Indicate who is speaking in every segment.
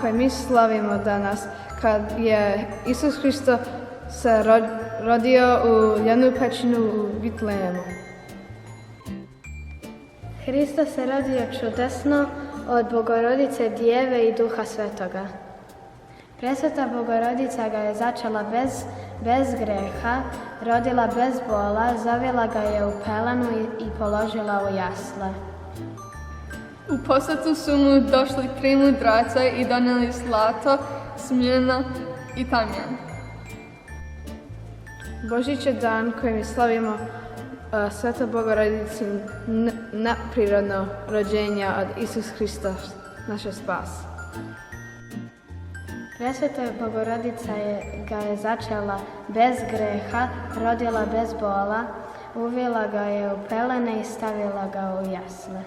Speaker 1: koji mi slavimo danas, kad je Isus Hristos se rodio u jednu pećinu u Vitlejemu.
Speaker 2: Hristos se rodio čudesno od Bogorodice Djeve i Duha Svetoga. Presveta Bogorodica ga je začela bez greha, rodila bez bola, zavila ga je u pelenu i položila u jasle.
Speaker 3: U posjetu su mu došli 3 mudraca i donijeli zlato, smirna i tamjan.
Speaker 1: Božić je dan koji mi slavimo Sveta Bogorodici nadprirodno rođenja od Isus Hristos, naše spas.
Speaker 2: Presveta Bogorodica ga je začela bez greha, rodila bez bola, uvila ga je u pelene i stavila ga u jasle.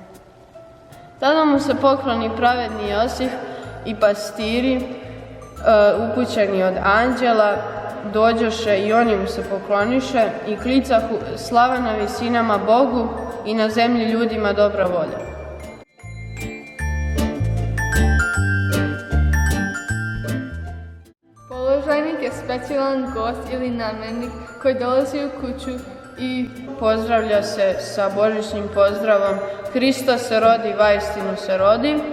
Speaker 4: Tada mu se pokloni pravedni Josif i pastiri, upućeni od anđela, dođoše i oni mu se pokloniše i klicahu slava na visinama Bogu i na zemlji ljudima dobra volja.
Speaker 3: Položajnik je specijalan gost ili namjernik koji dolazi u kuću i
Speaker 4: pozdravlja se sa božićnim pozdravom Hristos se rodi, vaistinu se rodi,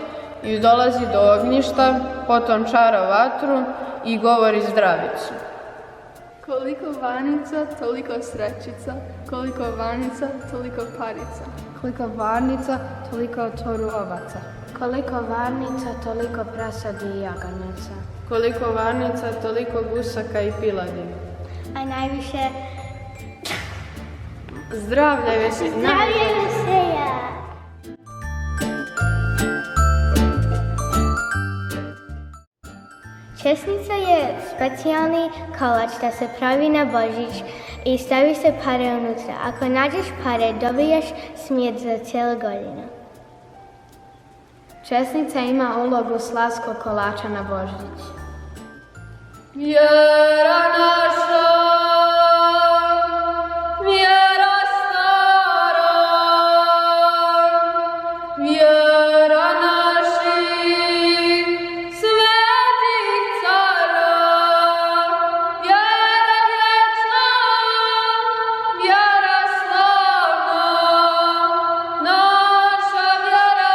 Speaker 4: i dolazi do ognjišta, potom čara vatru i govori zdravicu.
Speaker 3: koliko varnica, toliko srećica, koliko varnica, toliko parica.
Speaker 1: Koliko varnica, toliko toru ovaca.
Speaker 2: Koliko varnica, toliko prasadi i jaganjaca.
Speaker 4: Koliko varnica, toliko gusaka i piladi.
Speaker 5: A najviše
Speaker 4: Zdravlje se!
Speaker 5: ja! Česnica je specijalni kolač da se pravi na Božić i stavi se pare unutra. Ako nađeš pare, dobijaš smijet za cijelu godinu.
Speaker 1: Česnica ima ulogu slavskog kolača na Božić.
Speaker 4: Vjera naša, vjera stara, vjera naših svetih cara, vjera vječna, vjera slavna, naša vjera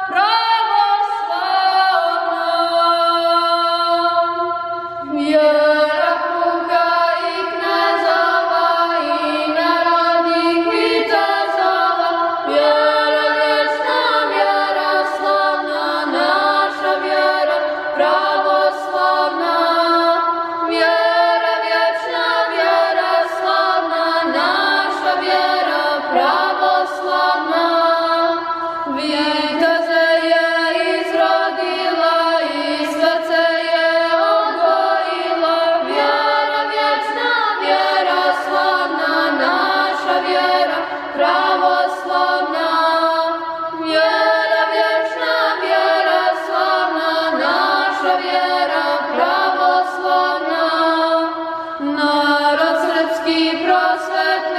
Speaker 4: pravoslavna. Vjera puka i knezova i narodnih vitezova, vjera vječna, vjera slavna, naša vjera pravoslavna. Vjera vječna, vjera slavna, naša vjera pravoslavna. Viteze je izrodila i srce je odgojila, vjera vječna, vjera slavna, naša vjera pravoslavna. Vjera vječna, vjera slavna, naša vjera pravoslavna. Narod srpski prosvetni